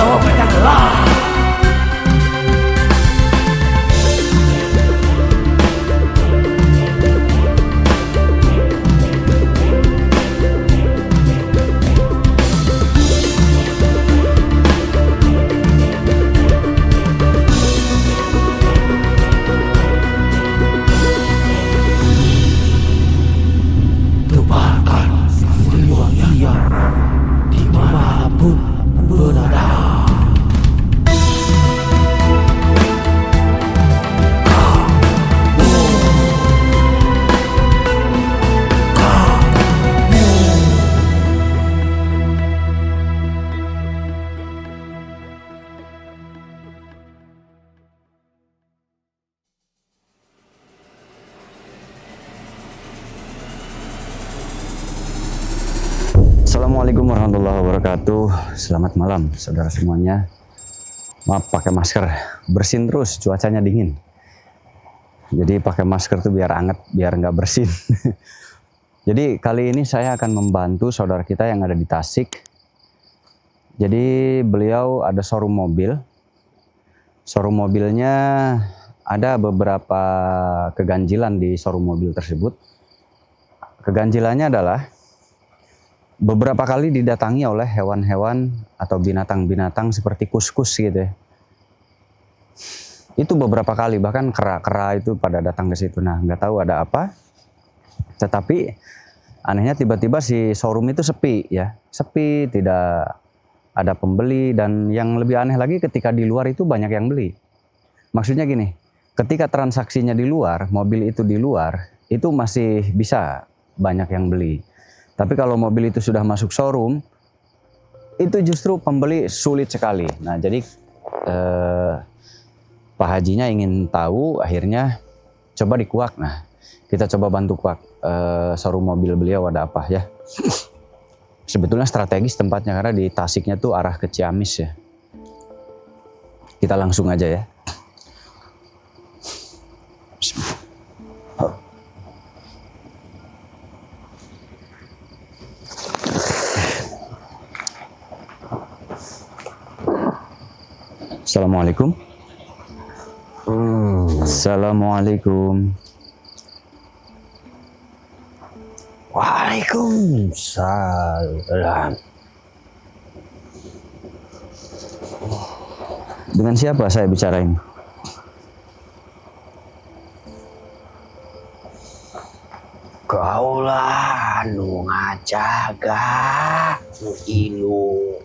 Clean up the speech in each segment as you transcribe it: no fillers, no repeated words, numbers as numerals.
jawabannya gelap. Tebarkan jiwa ia dimanapun berada. Assalamualaikum warahmatullahi wabarakatuh. Selamat malam saudara semuanya. Maaf pakai masker, bersin terus, cuacanya dingin. Jadi pakai masker tuh biar anget, biar nggak bersin. Jadi kali ini saya akan membantu saudara kita yang ada di Tasik. Jadi beliau ada showroom mobil. Showroom mobilnya ada beberapa keganjilan di showroom mobil tersebut. Keganjilannya adalah beberapa kali didatangi oleh hewan-hewan atau binatang-binatang seperti kus-kus gitu ya. Itu beberapa kali, bahkan kera-kera itu pada datang ke situ. Nah, nggak tahu ada apa. Tetapi anehnya tiba-tiba si showroom itu sepi ya. Sepi, tidak ada pembeli, dan yang lebih aneh lagi ketika di luar itu banyak yang beli. Maksudnya gini, ketika transaksinya di luar, mobil itu di luar, itu masih bisa banyak yang beli. Tapi kalau mobil itu sudah masuk showroom, itu justru pembeli sulit sekali. Nah, jadi Pak Hajinya ingin tahu, akhirnya coba dikuak. Nah, kita coba bantu kuak showroom mobil beliau ada apa ya. Sebetulnya strategis tempatnya karena di Tasiknya tuh arah ke Ciamis ya. Kita langsung aja ya. Assalamualaikum. Assalamualaikum. Waalaikumsalam. Dengan siapa saya bicara ini? Kaulah nu ngajaga nu ilu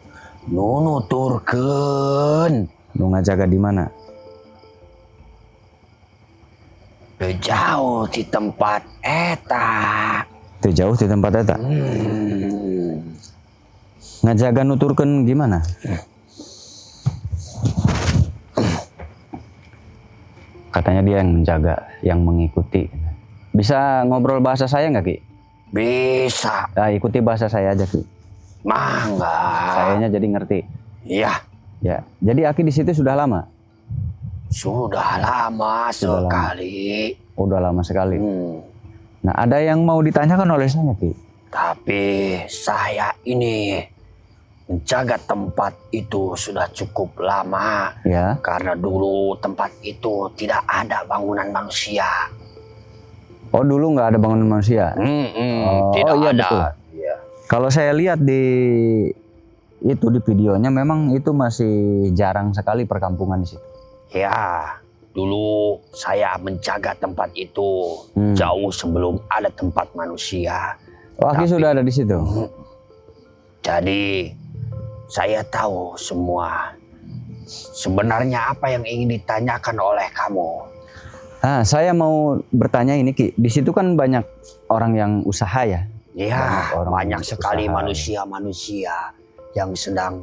nu nuturkeun. Lu ngajaga di mana? Jauh di tempat eta. Itu jauh di tempat eta. Ngajaga nuturkeun gimana? Katanya dia yang menjaga, yang mengikuti. Bisa ngobrol bahasa saya nggak, Ki? Bisa. Nah, ikuti bahasa saya aja, Ki. Mangga. Sayanya jadi ngerti. Iya. Ya, jadi Aki di situ sudah lama? Sudah lama sekali. Udah lama sekali. Nah, ada yang mau ditanyakan oleh saya, Ki? Tapi saya ini menjaga tempat itu sudah cukup lama. Ya. Karena dulu tempat itu tidak ada bangunan manusia. Oh, dulu nggak ada bangunan manusia? Tidak iya, ada. betul. Ya. Kalau saya lihat di videonya memang itu masih jarang sekali perkampungan di situ. Ya, dulu saya menjaga tempat itu jauh sebelum ada tempat manusia. Oh, Aki sudah ada di situ? Jadi, saya tahu semua. Sebenarnya apa yang ingin ditanyakan oleh kamu? Saya mau bertanya ini, Ki. Di situ kan banyak orang yang usaha ya? Ya, banyak sekali usaha. manusia-manusia yang sedang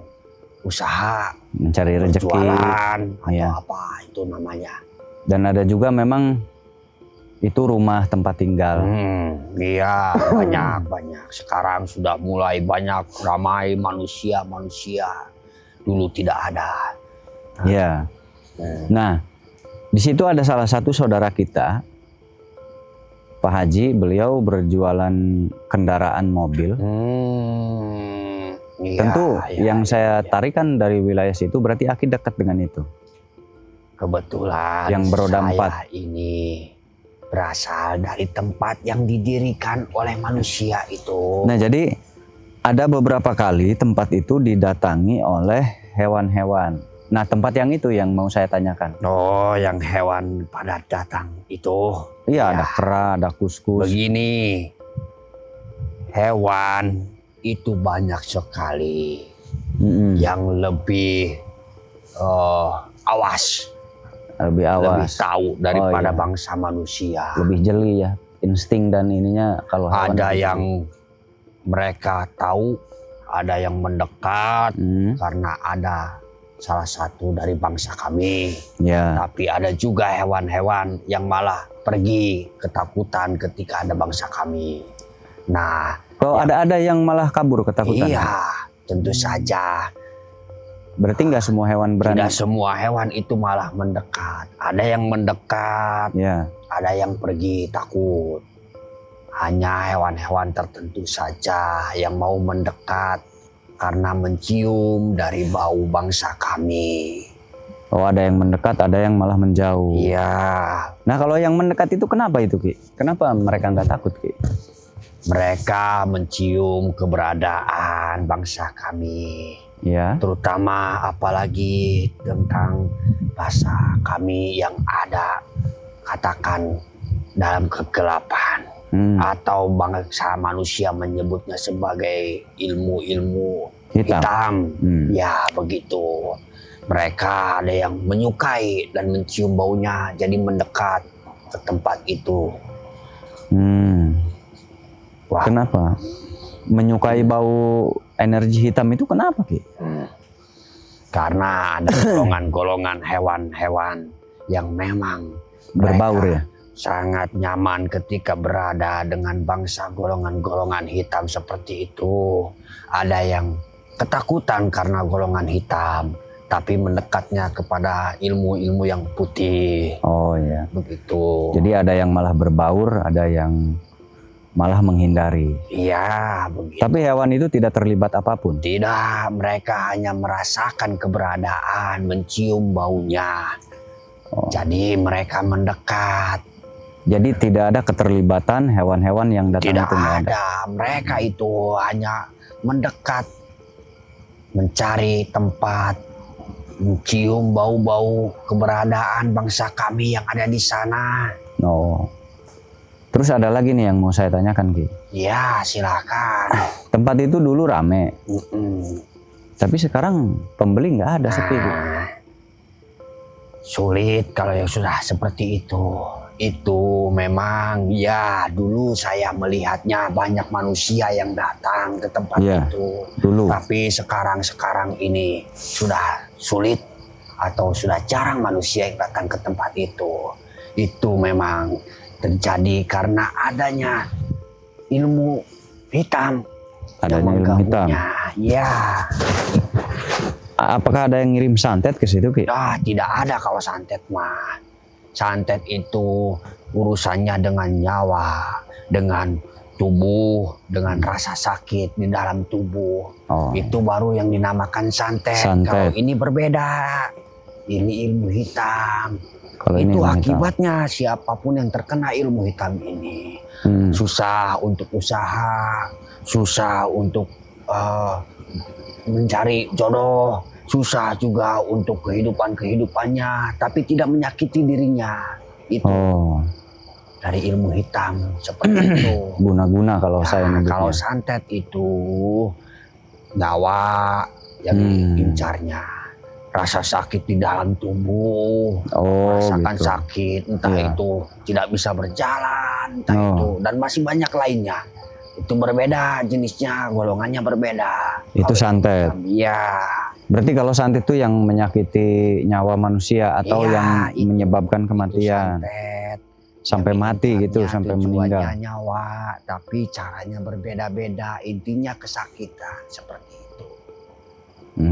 usaha Mencari rezeki. jualan atau Ya. apa itu namanya. Dan ada juga memang itu rumah tempat tinggal. Iya, banyak. Sekarang sudah mulai banyak ramai manusia-manusia. Dulu tidak ada. Ya. Nah, di situ ada salah satu saudara kita, Pak Haji. Beliau berjualan kendaraan mobil. Iya, Tentu iya, yang iya, saya iya. tarik kan dari wilayah situ, berarti Aki dekat dengan itu. Kebetulan Yang beroda saya 4. ini berasal dari tempat yang didirikan oleh manusia itu. Nah, jadi ada beberapa kali tempat itu didatangi oleh hewan-hewan. Nah, tempat yang itu yang mau saya tanyakan. Oh, yang hewan pada datang itu. Iya, Ya, ada kera, ada kuskus. begini, hewan itu banyak sekali Mm-mm. yang lebih awas, Lebih lebih awas, tahu daripada iya. bangsa manusia. lebih jeli ya, insting dan ininya kalau hewan Ada itu yang mereka tahu, ada yang mendekat jeli. karena ada salah satu dari bangsa kami. Ya. Tapi ada juga hewan-hewan yang malah pergi ketakutan ketika ada bangsa kami. Nah, Kalau ada yang malah kabur ketakutan. iya, tentu saja. Berarti nggak semua hewan berani. Tidak semua hewan itu malah mendekat. Ada yang mendekat, Ya. ada yang pergi takut. Hanya hewan-hewan tertentu saja yang mau mendekat karena mencium dari bau bangsa kami. Oh, ada yang mendekat, ada yang malah menjauh. Iya, Nah, kalau yang mendekat itu kenapa itu, Ki? Kenapa mereka nggak takut, Ki? mereka mencium keberadaan bangsa kami. Ya. Terutama apalagi tentang bahasa kami yang ada, katakan dalam kegelapan. Atau bangsa manusia menyebutnya sebagai ilmu-ilmu hitam. Ya, begitu. Mereka ada yang menyukai dan mencium baunya, jadi mendekat ke tempat itu. Wah. Kenapa? Menyukai bau energi hitam itu kenapa, Ki? Karena ada golongan-golongan hewan-hewan yang memang Berbaur mereka ya? sangat nyaman ketika berada dengan bangsa golongan-golongan hitam seperti itu. Ada yang ketakutan karena golongan hitam, tapi mendekatnya kepada ilmu-ilmu yang putih. Oh iya. Begitu. Jadi ada yang malah berbaur, ada yang malah menghindari. Iya, begitu. Tapi hewan itu tidak terlibat apapun. Tidak, mereka hanya merasakan keberadaan, mencium baunya. Jadi mereka mendekat. Jadi tidak ada keterlibatan hewan-hewan yang datang Tidak itu nggak ada. ada. Mereka itu hanya mendekat, mencari tempat, mencium bau-bau keberadaan bangsa kami yang ada di sana. Oh. Terus ada lagi nih yang mau saya tanyakan, Ki. Ya, silakan. Tempat itu dulu rame, Mm-mm. tapi sekarang pembeli nggak ada, sepi, Ki. Sulit kalau yang sudah seperti itu. Itu memang ya dulu saya melihatnya banyak manusia yang datang ke tempat Iya, itu. dulu. Tapi sekarang ini sudah sulit atau sudah jarang manusia yang datang ke tempat itu. Itu memang terjadi karena adanya ilmu hitam. Adanya ilmu hitam. Ya, Apakah ada yang ngirim santet ke situ, Ki? tidak ada kalau santet mah. Santet itu urusannya dengan nyawa, dengan tubuh, dengan rasa sakit di dalam tubuh. Oh. Itu baru yang dinamakan santet. Santet. Kalau ini berbeda. Ini ilmu hitam. Kalau ini Itu ilmu hitam. akibatnya siapapun yang terkena ilmu hitam ini susah untuk usaha, susah untuk mencari jodoh, susah juga untuk kehidupannya, tapi tidak menyakiti dirinya. Itu dari ilmu hitam seperti itu. Guna-guna kalau saya nyebutnya. Kalau santet itu nyawa yang diincarnya, rasa sakit di dalam tubuh, merasakan gitu. sakit, entah itu tidak bisa berjalan, entah itu dan masih banyak lainnya. Itu berbeda jenisnya, golongannya berbeda. Itu santet. Iya. Berarti kalau santet itu yang menyakiti nyawa manusia atau yang menyebabkan kematian. Santet. Sampai mati gitu, sampai meninggal. Tujuannya nyawa, tapi caranya berbeda-beda. Intinya kesakitan seperti itu.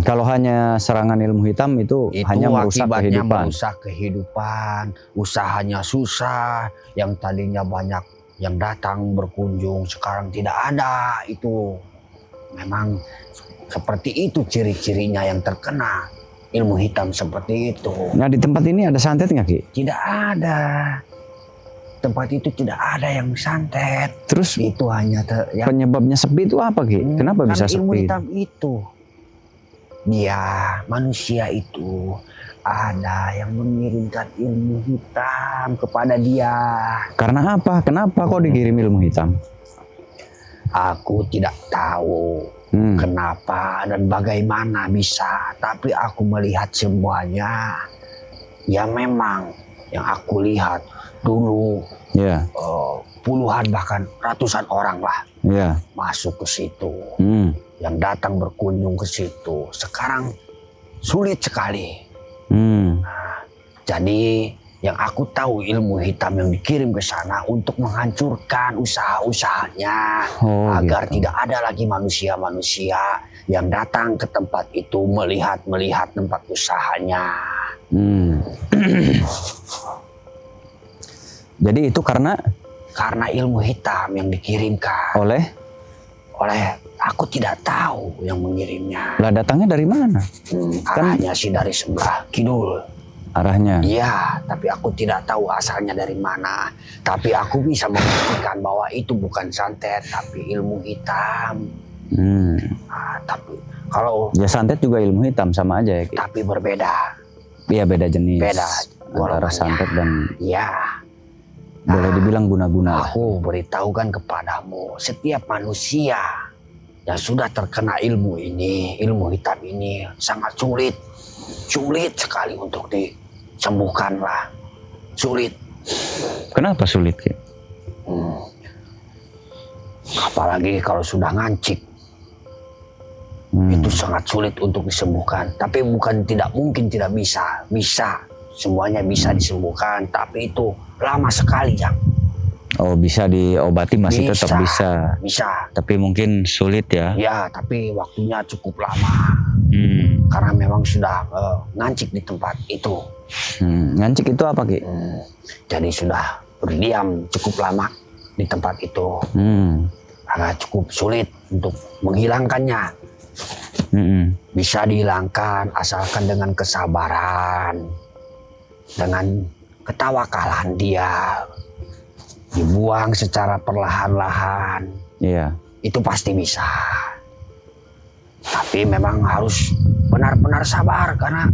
Kalau hanya serangan ilmu hitam itu hanya merusak kehidupan. Merusak kehidupan, usahanya susah, yang tadinya banyak yang datang berkunjung sekarang tidak ada itu. memang seperti itu ciri-cirinya yang terkena ilmu hitam seperti itu. Nah di tempat ini ada santet nggak Ki? Tidak ada. Tempat itu tidak ada yang santet. Terus Itu hanya penyebabnya sepi itu apa Ki? Kenapa bisa karena ilmu sepi? hitam itu. Dia manusia itu ada yang mengirimkan ilmu hitam kepada dia. Karena apa? Kenapa kok dikirim ilmu hitam? Aku tidak tahu kenapa dan bagaimana bisa, tapi aku melihat semuanya. Ya memang yang aku lihat dulu Ya, puluhan bahkan ratusan orang lah ya. masuk ke situ, Hmm. yang datang berkunjung ke situ. Sekarang sulit sekali. Hmm. Jadi yang aku tahu ilmu hitam yang dikirim ke sana untuk menghancurkan usaha-usahanya agar gitu. tidak ada lagi manusia-manusia yang datang ke tempat itu melihat tempat usahanya. Hmm. Jadi itu karena Ilmu hitam yang dikirimkan oleh aku tidak tahu yang mengirimnya. lah datangnya dari mana? Arahnya sih dari sebelah kidul. Arahnya. Iya, tapi aku tidak tahu asalnya dari mana. Tapi aku bisa membuktikan bahwa itu bukan santet, tapi ilmu hitam. Tapi kalau Ya santet juga ilmu hitam sama aja ya Ki? tapi berbeda. Iya beda jenis. Beda Antara golongannya. santet dan Ya, boleh dibilang guna-guna lah. aku beritahukan kepadamu, setiap manusia yang sudah terkena ilmu hitam ini sangat sulit sekali untuk disembuhkan lah. Sulit. Kenapa sulit Ki? Apalagi kalau sudah ngancik. Itu sangat sulit untuk disembuhkan. Tapi bukan tidak mungkin tidak bisa. Bisa. Semuanya bisa disembuhkan. Tapi itu lama sekali, Yang. Oh bisa diobati masih tetap bisa. Bisa. Tapi mungkin sulit ya. Ya, tapi waktunya cukup lama. Karena memang sudah ngancik di tempat itu. Ngancik itu apa Ki? Jadi sudah berdiam cukup lama di tempat itu. Agak cukup sulit untuk menghilangkannya. Bisa dihilangkan asalkan dengan kesabaran, dengan ketawakalan dia, dibuang secara perlahan-lahan. Iya. Itu pasti bisa. Tapi memang harus benar-benar sabar karena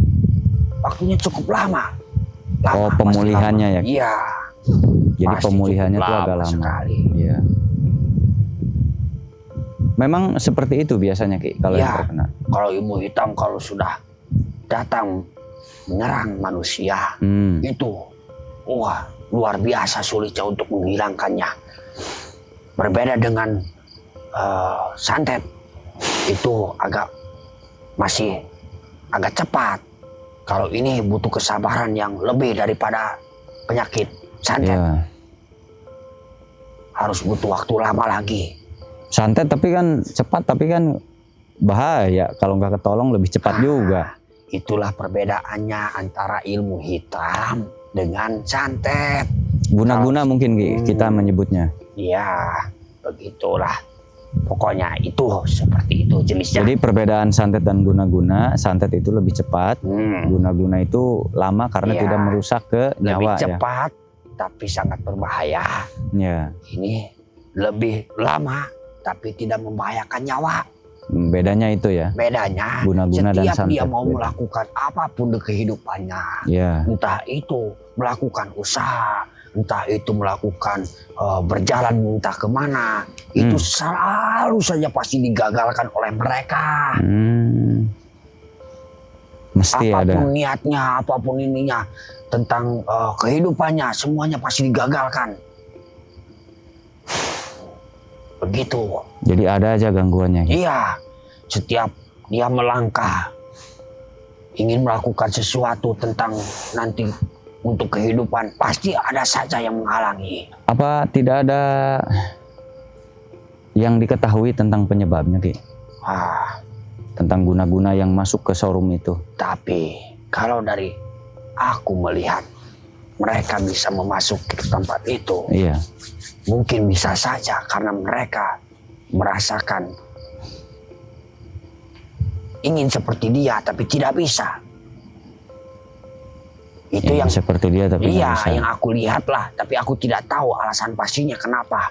waktunya cukup lama. Oh pasti pemulihannya lama. ya Ki? Iya. Jadi Pasti pemulihannya cukup itu agak lama. sekali. Iya. Memang seperti itu biasanya Ki kalau yang Ya, terkena. kalau ilmu hitam kalau sudah datang menyerang manusia itu wah luar biasa sulitnya untuk menghilangkannya. Berbeda dengan santet itu masih agak cepat. Kalau ini butuh kesabaran yang lebih daripada penyakit santet. Iya. Harus butuh waktu lama lagi. Santet tapi kan cepat tapi kan bahaya kalau nggak ketolong lebih cepat juga. Itulah perbedaannya antara ilmu hitam dengan santet. Guna-guna mungkin Ki, kita menyebutnya. Ya, begitulah. Pokoknya itu seperti itu jenisnya. Jadi perbedaan santet dan guna-guna, santet itu lebih cepat, guna-guna itu lama karena Iya. tidak merusak ke lebih nyawa cepat tapi sangat berbahaya. ya. Ini lebih lama tapi tidak membahayakan nyawa. Bedanya itu ya. Bedanya Guna-guna dan setiap dia santet, mau beda. melakukan apapun di kehidupannya. Ya. Entah itu melakukan usaha, entah itu melakukan berjalan entah kemana, itu selalu saja pasti digagalkan oleh mereka. Mesti ada. Apapun niatnya, apapun ininya tentang kehidupannya, semuanya pasti digagalkan. Begitu. Jadi ada aja gangguannya. Iya, setiap dia melangkah ingin melakukan sesuatu tentang nanti untuk kehidupan, pasti ada saja yang menghalangi. Apa tidak ada yang diketahui tentang penyebabnya Ki? Tentang guna-guna yang masuk ke showroom itu. Tapi kalau dari aku melihat mereka bisa memasuki ke tempat itu, Iya. mungkin bisa saja karena mereka merasakan ingin seperti dia tapi tidak bisa. Itu yang seperti dia tapi nggak iya bisa. yang aku lihat lah, tapi aku tidak tahu alasan pastinya kenapa.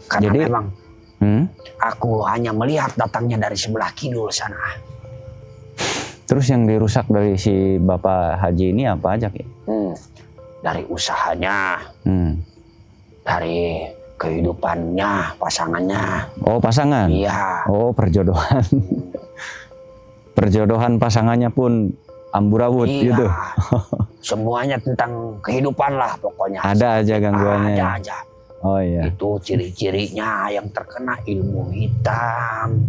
Karena Jadi, memang aku hanya melihat datangnya dari sebelah kidul sana. Terus yang dirusak dari si Bapak Haji ini apa aja, Ki? Dari usahanya, dari kehidupannya, pasangannya. Oh, pasangan? Iya. Oh, perjodohan. Perjodohan pasangannya pun amburadul Iya. gitu. Semuanya tentang kehidupan lah pokoknya. Ada aja gangguannya. Ada aja. Oh iya. Itu ciri-cirinya yang terkena ilmu hitam.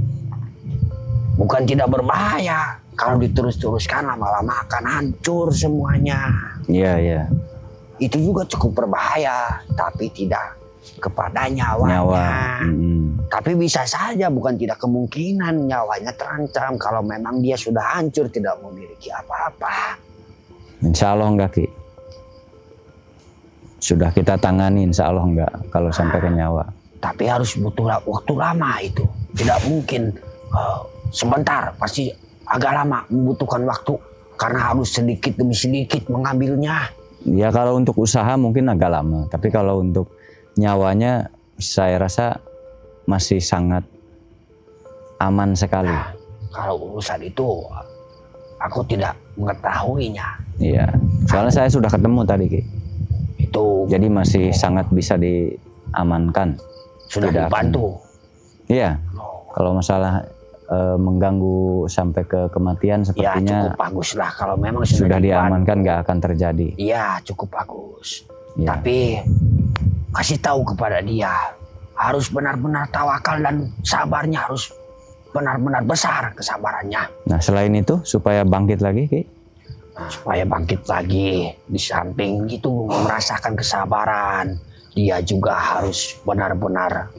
Bukan tidak berbahaya. Kalau diterus-teruskan lama-lama akan hancur semuanya. Iya, iya. Itu juga cukup berbahaya. Tapi tidak kepada nyawanya. Nyawa. Tapi bisa saja, bukan tidak kemungkinan nyawanya terancam. Kalau memang dia sudah hancur, tidak memiliki apa-apa. Insya Allah enggak, Ki. Sudah kita tangani, insya Allah enggak kalau sampai ke nyawa. Tapi harus butuh waktu lama itu. Tidak mungkin sebentar, pasti agak lama membutuhkan waktu. Karena harus sedikit demi sedikit mengambilnya. Ya kalau untuk usaha mungkin agak lama. Tapi kalau untuk nyawanya saya rasa masih sangat aman sekali. Nah, kalau urusan itu aku tidak mengetahuinya. Iya. Soalnya saya sudah ketemu tadi, Ki. Itu Jadi masih sangat bisa diamankan. sudah Tidak dibantu. Iya. Kalau masalah mengganggu sampai ke kematian Ya sepertinya cukup bagus lah kalau memang sudah dibantu. diamankan, nggak akan terjadi. Iya cukup bagus. Iya. Tapi kasih tahu kepada dia harus benar-benar tawakal dan sabarnya harus benar-benar besar kesabarannya. Nah selain itu supaya bangkit lagi, Ki. Supaya bangkit lagi, di samping itu merasakan kesabaran, dia juga harus benar-benar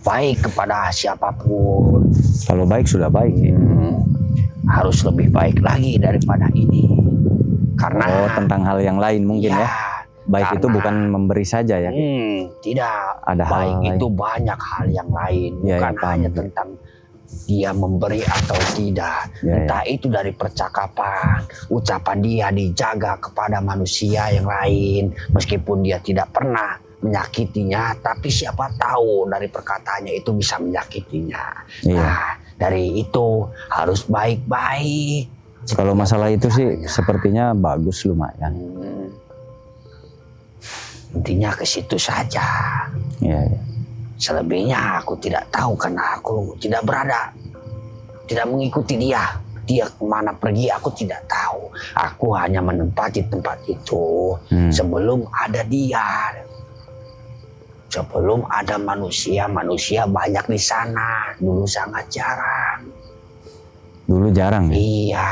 baik kepada siapapun. Kalau baik sudah baik, Ki. Harus lebih baik lagi daripada ini. Karena tentang hal yang lain mungkin ya. Baik itu karena- bukan memberi saja ya. Tidak. Ada hal Baik lain. itu banyak hal yang lain, Ya, bukan ya, paham. hanya tentang dia memberi atau tidak. Ya, Entah itu dari percakapan, ucapan dia dijaga kepada manusia yang lain, meskipun dia tidak pernah menyakitinya, tapi siapa tahu dari perkataannya itu bisa menyakitinya. Iya. Nah, dari itu harus baik-baik. Kalau masalah itu sih sepertinya bagus lumayan. Intinya ke situ saja. Iya, iya. Selebihnya aku tidak tahu karena aku tidak berada, tidak mengikuti dia. Dia kemana pergi aku tidak tahu. Aku hanya menempati tempat itu sebelum ada dia. Sebelum ada manusia banyak di sana. Dulu sangat jarang. Dulu jarang ya. Iya.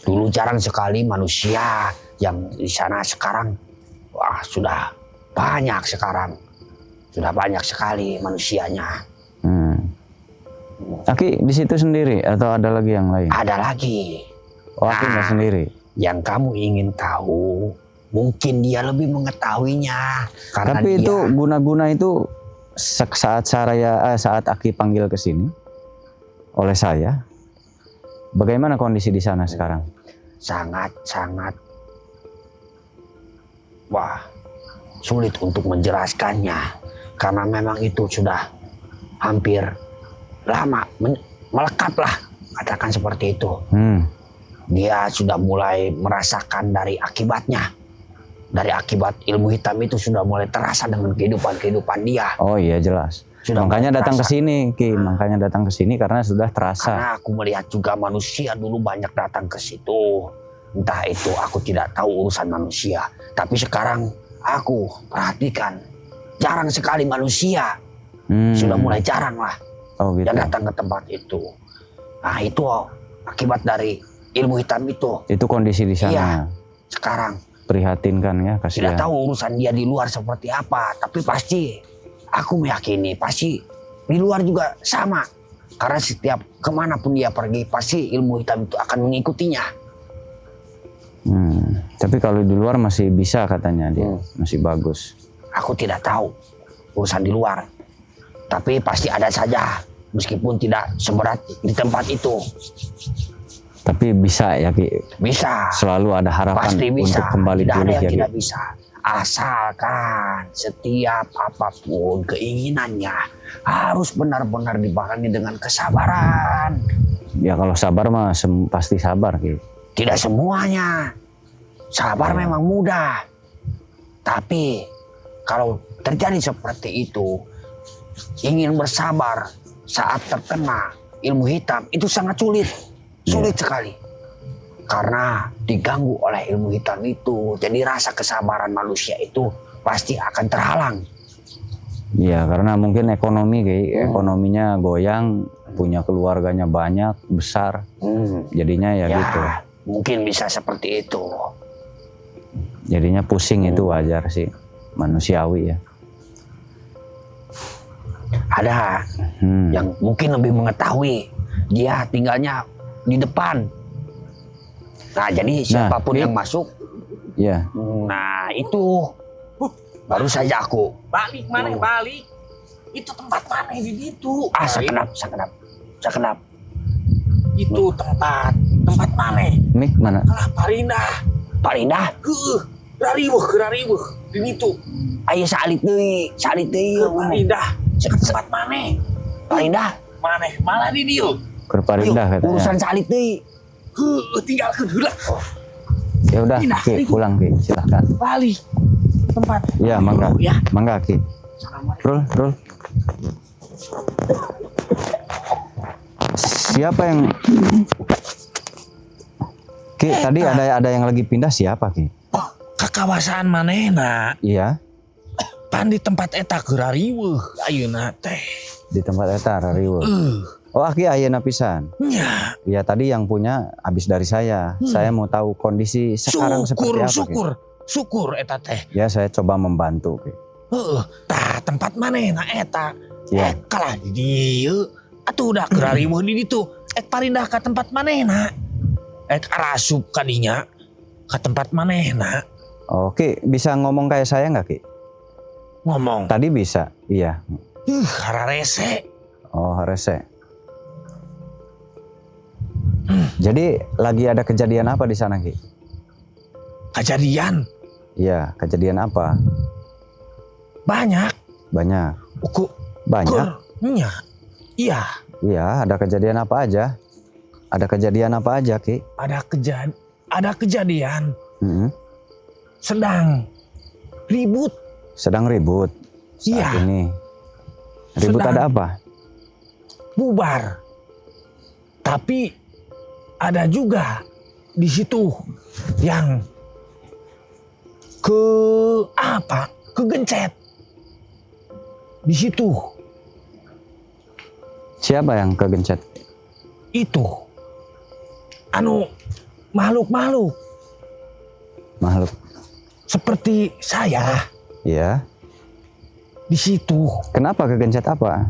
Dulu jarang sekali manusia yang di sana. Sekarang wah sudah banyak sekarang. Sudah banyak sekali manusianya. Aki di situ sendiri atau ada lagi yang lain? Ada lagi. Oh, Aki nggak sendiri. Yang kamu ingin tahu, mungkin dia lebih mengetahuinya. Karena Tapi dia, itu guna-guna itu saat saat Aki panggil ke sini oleh saya. Bagaimana kondisi di sana sekarang? sangat wah sulit untuk menjelaskannya. Karena memang itu sudah hampir lama melekat lah, katakan seperti itu. Dia sudah mulai merasakan dari akibatnya. Dari akibat ilmu hitam itu sudah mulai terasa dengan kehidupan dia. Oh iya jelas. Sudah Makanya datang ke terasa. sini, Ki. Makanya datang ke sini karena sudah terasa. Karena aku melihat juga manusia dulu banyak datang ke situ. Entah itu aku tidak tahu urusan manusia. Tapi sekarang aku perhatikan jarang sekali manusia. Sudah mulai jarang lah Oh gitu. yang datang ke tempat itu. Nah itu akibat dari ilmu hitam itu. Itu kondisi di sana. Iya. Sekarang Prihatinkan ya, tidak kasihan. tahu urusan dia di luar seperti apa. Tapi pasti aku meyakini pasti di luar juga sama. Karena setiap kemanapun dia pergi pasti ilmu hitam itu akan mengikutinya. Tapi kalau di luar masih bisa katanya dia, masih bagus. Aku tidak tahu urusan di luar. Tapi pasti ada saja meskipun tidak seberat di tempat itu. Tapi bisa ya Ki. Bisa. Selalu ada harapan Pasti bisa. untuk kembali Tidak ada pulih yang ya Ki. tidak bisa. Asalkan setiap apapun keinginannya harus benar-benar dibarengi dengan kesabaran. Ya kalau sabar mah pasti sabar Ki. Tidak semuanya. Sabar memang mudah. Tapi kalau terjadi seperti itu, ingin bersabar saat terkena ilmu hitam itu sangat sulit. Sulit sekali. Karena diganggu oleh ilmu hitam itu, jadi rasa kesabaran manusia itu pasti akan terhalang. Iya, karena mungkin ekonomi Ki, ekonominya goyang, punya keluarganya banyak, besar. Jadinya ya gitu. Mungkin bisa seperti itu. Jadinya pusing itu wajar sih, manusiawi ya. Ada yang mungkin lebih mengetahui, dia tinggalnya di depan. Nah, jadi siapapun yang masuk, ya. nah itu baru saja aku. Balik mana balik? Itu tempat mana di situ? Sekedap. Itu tempat mana? Mik mana? Kalah Parindah. Parindah, Rariweuh di situ. ayo salit deui. Parindah. Tempat mana? Parindah, Mana? Malah di dieu. Ke Parindah katanya. urusan salit deui. Tinggalkan heula. Ya udah Ki, pulang Ki, silahkan. Balik tempat. Ya, mangga. Ya. Mangga Ki. Rul. Siapa yang Ki, tadi ada yang lagi pindah siapa Ki? Ke kawasan manehna? Iya, Pan di tempat eta gerariweuh ayeuna teh. di tempat eta Rariwo. Oh, Ki ayeuna pisan. Nya. Ya tadi yang punya habis dari saya. Saya mau tahu kondisi sekarang seperti apa Ki. Syukur eta teh. Ya saya coba membantu Ki. Tah tempat manehna eta? Ya. Kalah di dieu. Atuh udah gerariweuh di ditu. Parindah ka tempat manehna. Arasup kadinya ka tempat manehna. Oke, bisa ngomong kayak saya nggak Ki? Ngomong. Tadi bisa, iya. Hararese. Oh, rese. Jadi lagi ada kejadian apa di sana Ki? Kejadian Iya, kejadian apa? banyak. Banyak. Banyak. Nya. Iya. Iya, ada kejadian apa aja? Ada kejadian apa aja Ki? Ada kejadian Mm-mm. sedang ribut. Sedang ribut saat Iya. ini. Ribut Sedang. ada apa? Bubar. Tapi ada juga di situ yang kegencet. Di situ Siapa yang kegencet? itu makhluk Makhluk. seperti saya Iya. di situ. Kenapa kegencet apa?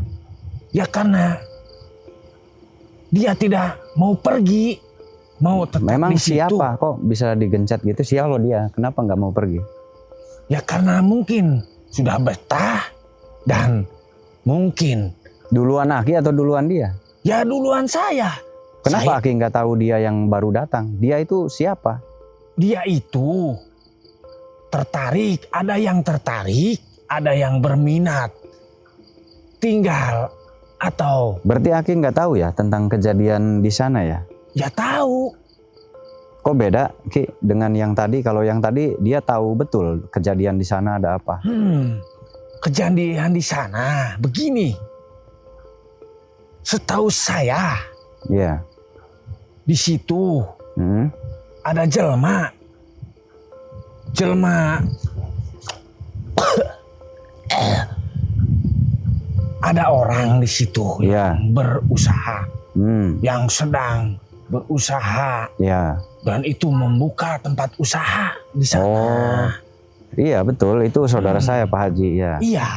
Ya karena dia tidak mau pergi, mau tetap Memang di situ. siapa kok bisa digencet gitu? Siapa dia? Kenapa nggak mau pergi? Ya karena mungkin sudah betah dan mungkin Duluan Aki atau duluan dia? ya duluan saya. Kenapa Aki nggak tahu dia yang baru datang? Dia itu siapa? Dia itu tertarik, ada yang berminat. Tinggal atau Berarti Aki nggak tahu ya tentang kejadian di sana ya? ya tahu. Kok beda Ki dengan yang tadi? Kalau yang tadi dia tahu betul kejadian di sana ada apa. Kejadian di sana begini. Setahu saya Iya. di situ Hmm. ada jelma ada orang di situ Iya. yang berusaha, Hmm. yang sedang berusaha Ya. dan itu membuka tempat usaha di sana. Oh. Iya betul itu saudara saya Pak Haji ya. Iya,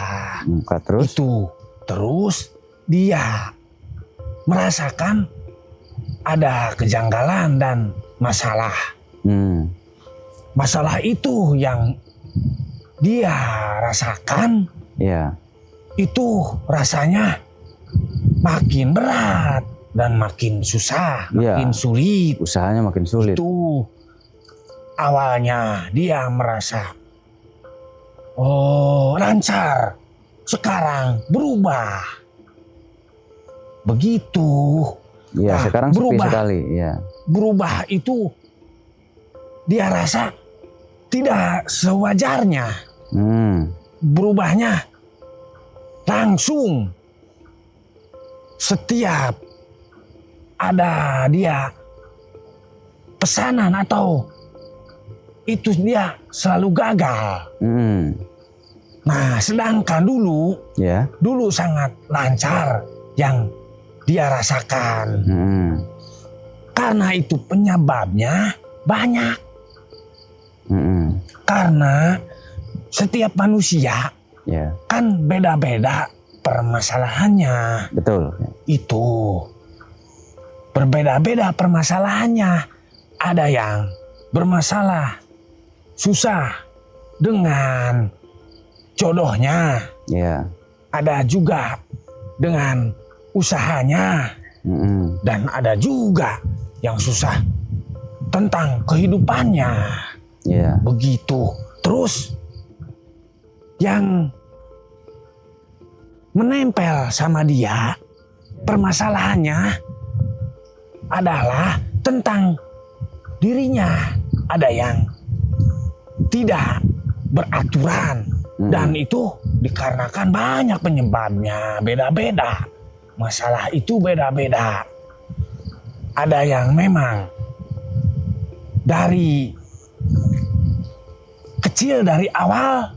Buka terus. itu terus dia merasakan ada kejanggalan dan masalah. Hmm. Masalah itu yang dia rasakan Iya. itu rasanya makin berat dan makin susah, Iya. makin sulit. Usahanya makin sulit. Itu awalnya dia merasa oh lancar, sekarang berubah. Begitu. Iya, Nah, sekarang sepi berubah. sekali. Iya. Berubah itu dia rasa tidak sewajarnya. Berubahnya langsung setiap ada dia pesanan atau itu dia selalu gagal. Nah, sedangkan Ya. dulu sangat lancar yang dia rasakan. Karena itu penyebabnya banyak. Karena setiap manusia Ya. kan beda-beda permasalahannya. Betul. Itu berbeda-beda permasalahannya. Ada yang bermasalah susah dengan jodohnya, Ya. ada juga dengan usahanya, dan ada juga yang susah tentang kehidupannya. Ya. Begitu. Terus yang menempel sama dia permasalahannya adalah tentang dirinya. Ada yang tidak beraturan dan itu dikarenakan banyak penyebabnya, beda-beda. Masalah itu beda-beda. Ada yang memang dari kecil, dari awal,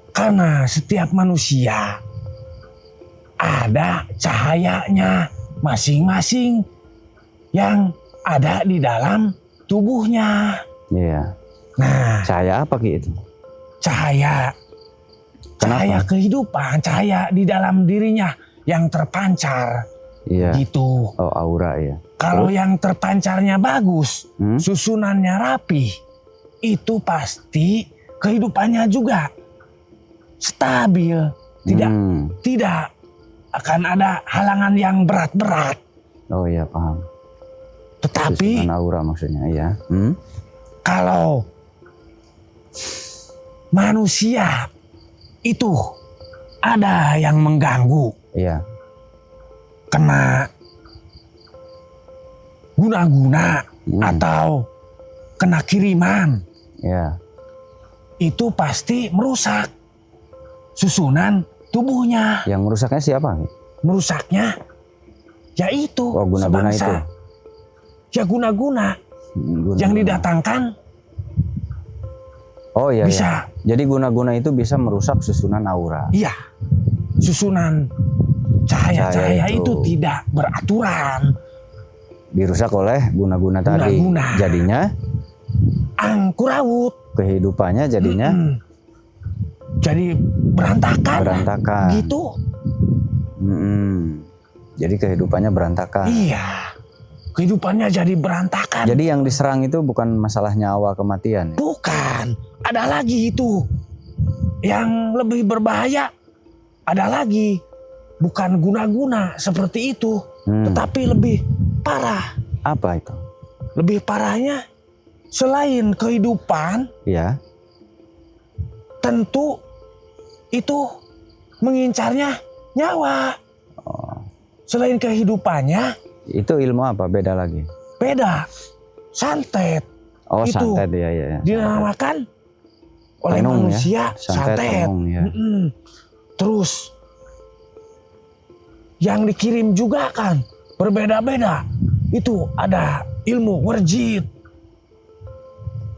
karena setiap manusia ada cahayanya masing-masing yang ada di dalam tubuhnya. Iya. Nah, Cahaya apa Ki itu? cahaya Kenapa? kehidupan, cahaya di dalam dirinya yang terpancar Iya. gitu. Oh, aura ya. Kalau yang terpancarnya bagus, susunannya rapi, itu pasti kehidupannya juga stabil, tidak akan ada halangan yang berat-berat. Oh iya, paham. Tetapi Susunan aura maksudnya, ya. kalau manusia itu ada yang mengganggu, Iya. kena guna-guna atau kena kiriman, Iya. itu pasti merusak susunan tubuhnya. Yang merusaknya siapa Ki? Merusaknya yaitu Oh, guna-guna itu. Ya guna-guna Guna-guna. yang didatangkan Oh iya, bisa. iya. Jadi guna-guna itu bisa merusak susunan aura. Iya, susunan cahaya-cahaya Cahaya itu itu tidak beraturan. Dirusak oleh guna-guna tadi. Guna-guna. Jadinya Angkurawut. kehidupannya jadinya Jadi berantakan. berantakan. Gitu. Jadi kehidupannya berantakan. Iya. Kehidupannya jadi berantakan. Jadi yang diserang itu bukan masalah nyawa kematian. Ya? Bukan. Ada lagi itu. Yang lebih berbahaya. Ada lagi. Bukan guna-guna seperti itu. Tetapi lebih parah. Apa itu? Lebih parahnya, selain kehidupan, Ya. tentu itu mengincarnya nyawa. Selain kehidupannya, Itu ilmu apa? Beda lagi. beda. Santet. Oh, Itu santet ya, ya. dinamakan oleh Tenung, manusia ya. Santet, tenung, ya. Terus yang dikirim juga kan berbeda-beda. Itu ada ilmu werjit,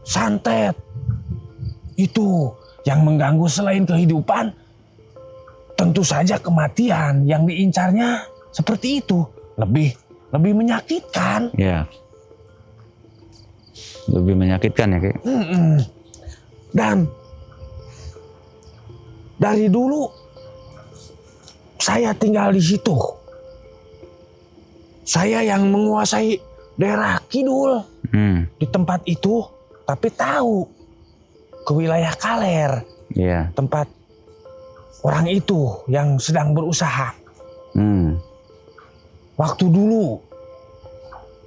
santet. Itu yang mengganggu selain kehidupan, tentu saja kematian. Yang diincarnya seperti itu, lebih menyakitkan. Ya. Lebih menyakitkan ya, Ki? Dan dari dulu saya tinggal di situ. Saya yang menguasai daerah kidul di tempat itu, tapi tahu ke wilayah Kaler, Iya. tempat orang itu yang sedang berusaha. Waktu dulu,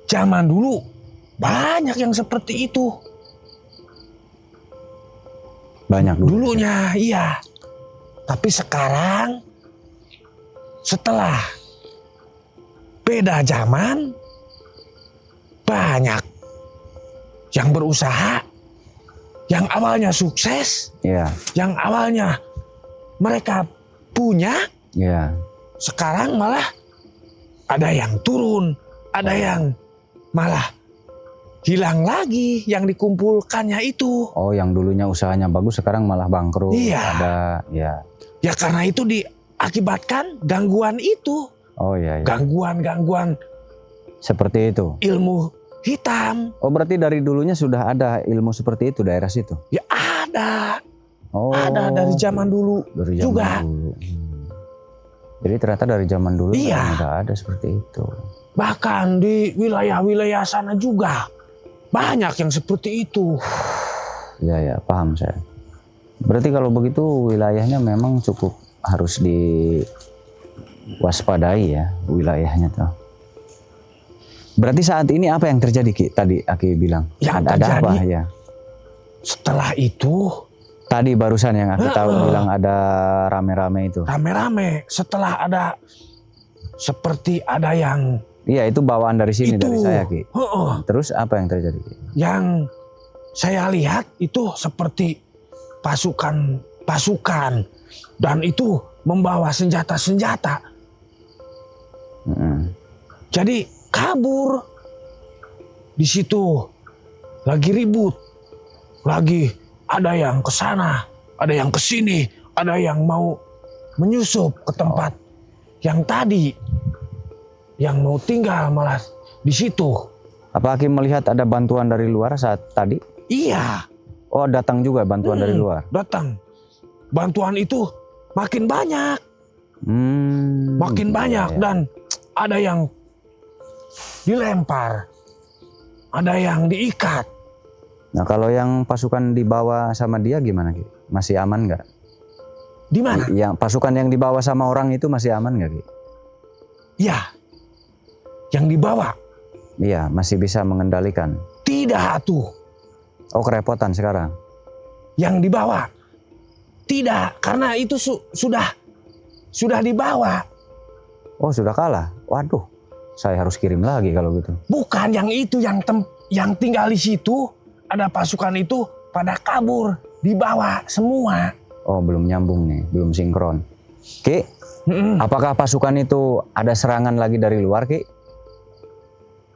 zaman dulu banyak yang seperti itu. Banyak dulu. Dulunya iya. Tapi sekarang setelah beda zaman, banyak yang berusaha, yang awalnya sukses, Iya. yang awalnya mereka punya, Iya. sekarang malah ada yang turun, ada yang malah hilang lagi yang dikumpulkannya itu. Oh, yang dulunya usahanya bagus sekarang malah bangkrut. Iya. Ada, ya. Ya karena itu diakibatkan gangguan itu. Oh iya, iya. Gangguan-gangguan Seperti itu. ilmu hitam. Oh, berarti dari dulunya sudah ada ilmu seperti itu daerah situ? Ya ada. Oh. Ada dari zaman dulu Dari zaman juga. dulu. Jadi ternyata dari zaman dulu Iya. nggak ada seperti itu. Bahkan di wilayah-wilayah sana juga banyak yang seperti itu. Ya, ya, paham saya. Berarti kalau begitu wilayahnya memang cukup harus diwaspadai ya wilayahnya tuh. Berarti saat ini apa yang terjadi, Ki? Tadi Aki bilang. Yang ada apa terjadi, ya? Setelah itu Tadi barusan yang Aki tahu bilang ada rame-rame itu. rame-rame. Setelah ada seperti ada yang Iya, itu bawaan dari sini itu. dari saya, Ki. Heeh. Terus apa yang terjadi, Ki? Yang saya lihat itu seperti pasukan dan itu membawa senjata-senjata. Mm-mm. Jadi kabur di situ, lagi ribut, lagi ada yang ke sana, ada yang ke sini, ada yang mau menyusup ke tempat yang tadi, yang mau tinggal malah di situ. Apa Aki melihat ada bantuan dari luar saat tadi? Iya. Oh, datang juga bantuan dari luar. Datang. Bantuan itu makin banyak, makin Iya, banyak iya. dan ada yang dilempar, ada yang diikat. Nah, kalau yang pasukan dibawa sama dia gimana, Ki? Masih aman nggak? Di mana? Yang pasukan yang dibawa sama orang itu masih aman nggak, Ki? Ya, yang dibawa. Iya, masih bisa mengendalikan. Tidak tuh, Oh, kerepotan sekarang. yang dibawa. Tidak, karena itu sudah dibawa. Oh, sudah kalah. Waduh, saya harus kirim lagi kalau gitu. Bukan yang itu yang tinggal di situ, ada pasukan itu pada kabur, dibawa semua. Oh, belum nyambung nih, belum sinkron. Ki, apakah pasukan itu ada serangan lagi dari luar, Ki?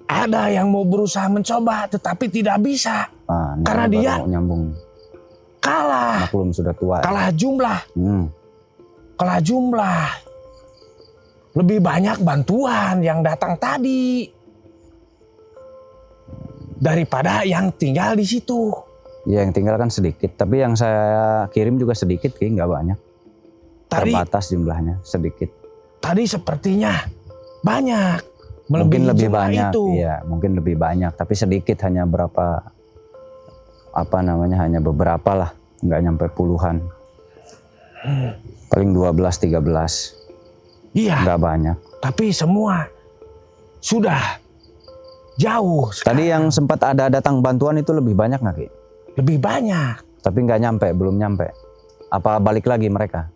Ada yang mau berusaha mencoba tetapi tidak bisa. Ah, ini Karena baru dia mau nyambung. kalah. Maklum sudah tua. Kalah jumlah. Kalah jumlah. Lebih banyak bantuan yang datang tadi daripada yang tinggal di situ. Ya, yang tinggal kan sedikit. Tapi yang saya kirim juga sedikit, Ki, nggak banyak. Tadi Terbatas jumlahnya, sedikit. sepertinya banyak. Mungkin Melebihi lebih jumlah banyak, itu. iya, mungkin lebih banyak. Tapi sedikit, hanya berapa, hanya beberapa lah. Nggak nyampe puluhan. Paling 12, 13. Iya, Nggak banyak. tapi semua sudah jauh. Tadi yang sempat ada datang bantuan itu lebih banyak nggak, Ki? Lebih banyak. Tapi nggak nyampe, belum nyampe. Apa balik lagi mereka?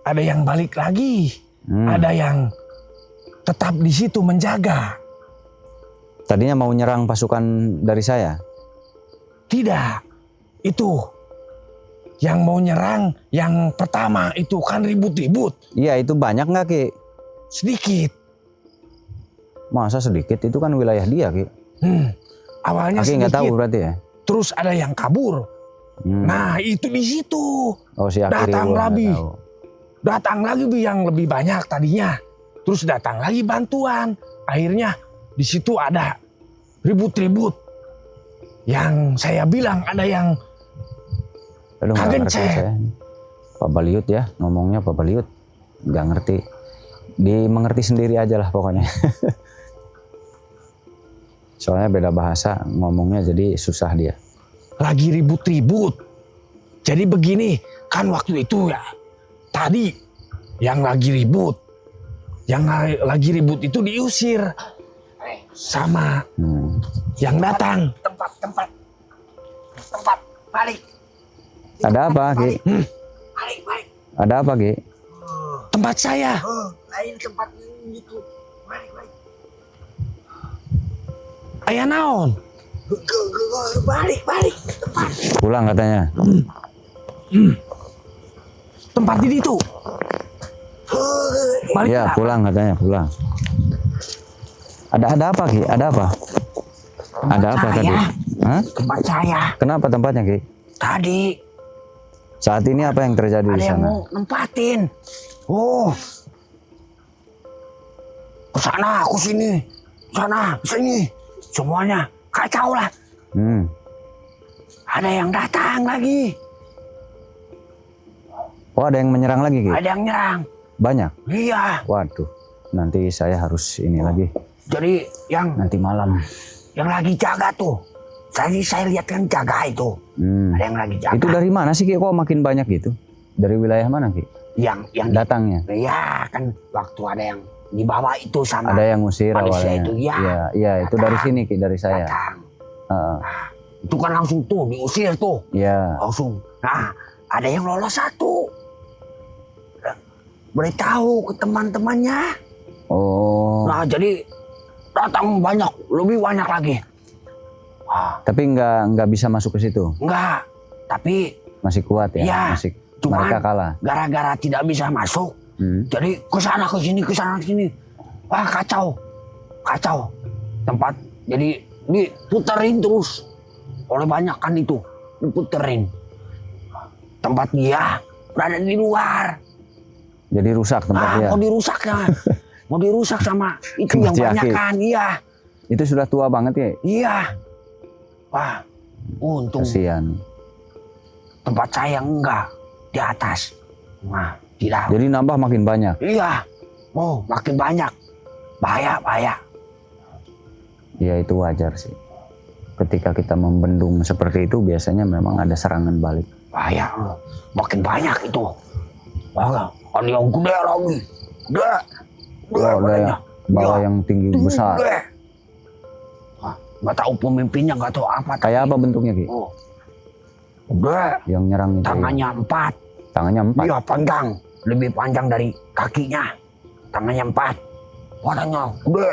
Ada yang balik lagi. Ada yang tetap di situ menjaga. Tadinya mau nyerang pasukan dari saya. Tidak. Itu yang mau nyerang yang pertama itu kan ribut-ribut. Iya, itu banyak nggak, Ki? Sedikit. Masa sedikit? Itu kan wilayah dia, Ki. Awalnya Aki nggak tahu sedikit. berarti ya? Terus ada yang kabur. Nah, itu di situ. Oh, si Aki Datang nggak lagi. tahu. Datang lagi yang lebih banyak tadinya. Terus datang lagi bantuan. Akhirnya di situ ada ribut-ribut. Yang saya bilang ada yang Aduh, nggak ngerti kagencet. saya. Pak Baliut ya, ngomongnya Pak Baliut. Nggak ngerti. Dimengerti sendiri aja lah pokoknya. Soalnya beda bahasa, ngomongnya jadi susah dia. lagi ribut-ribut. Jadi begini, kan waktu itu ya, tadi yang lagi ribut, yang lagi ribut itu diusir sama yang datang. Tempat. Balik. Ada apa, Ki? Balik. Ada apa, Ki? Tempat saya. Lain tempat itu. Balik. Ayah naon? Balik. Tempat. Pulang katanya. Tempat di itu. Balik Iya, lah. pulang katanya, pulang. Ada apa, Ki? Ada apa? Ada apa tadi? Hah? Tempat saya. Kenapa tempatnya, Ki? Tadi Saat ini apa yang terjadi di ada yang sana? mau nempatin. Oh. Ke sana, ke sini. Sana, sini. Semuanya kacau lah. Ada yang datang lagi. Oh, ada yang menyerang lagi, Ki? Ada yang nyerang. Banyak? Iya. Waduh, nanti saya harus ini lagi. Jadi yang Nanti malam. lagi jaga tuh. Tadi saya lihat kan jaga itu. Ada yang lagi jaga. Itu dari mana sih, Ki? Kok makin banyak gitu? Dari wilayah mana, Ki? yang Datangnya? ya kan waktu ada yang dibawa itu sama Ada yang ngusir Malaysia awalnya. itu, ya. Iya, itu Datang. dari sini, Ki, dari saya. datang. Heeh. Itu kan langsung tuh diusir tuh. Iya. Langsung. Nah, ada yang lolos satu. Beritahu ke teman-temannya. Oh. Nah, jadi datang banyak, lebih banyak lagi. Tapi nggak bisa masuk ke situ. Enggak, tapi Masih kuat ya. Iya, Masih cuman mereka kalah. gara-gara tidak bisa masuk, jadi ke sana ke sini. Wah, kacau. Tempat jadi diputerin terus oleh banyak kan itu, diputerin. Tempat dia berada di luar. Jadi rusak tempatnya. Mau dirusak sama itu Tempat yang si banyak Aki. kan. Iya. Itu sudah tua banget ya. Iya. Wah, untung Kasihan. tempat saya enggak di atas. Nah, tidak. Jadi nambah makin banyak. Iya. Oh, makin banyak. Bahaya. Ya itu wajar sih. Ketika kita membendung seperti itu biasanya memang ada serangan balik. Bahaya. Makin banyak itu. Wah, ada yang gede lagi. Gede. Oh, ada bawa yang tinggi besar. Gede. Wah, nggak tahu pemimpinnya, nggak tahu apa. Kayak apa bentuknya, Ki? Oh. Gede. Yang nyerang itu. Tangannya 4. Tangannya 4. Iya, panjang. Lebih panjang dari kakinya. Tangannya 4. Badannya gede.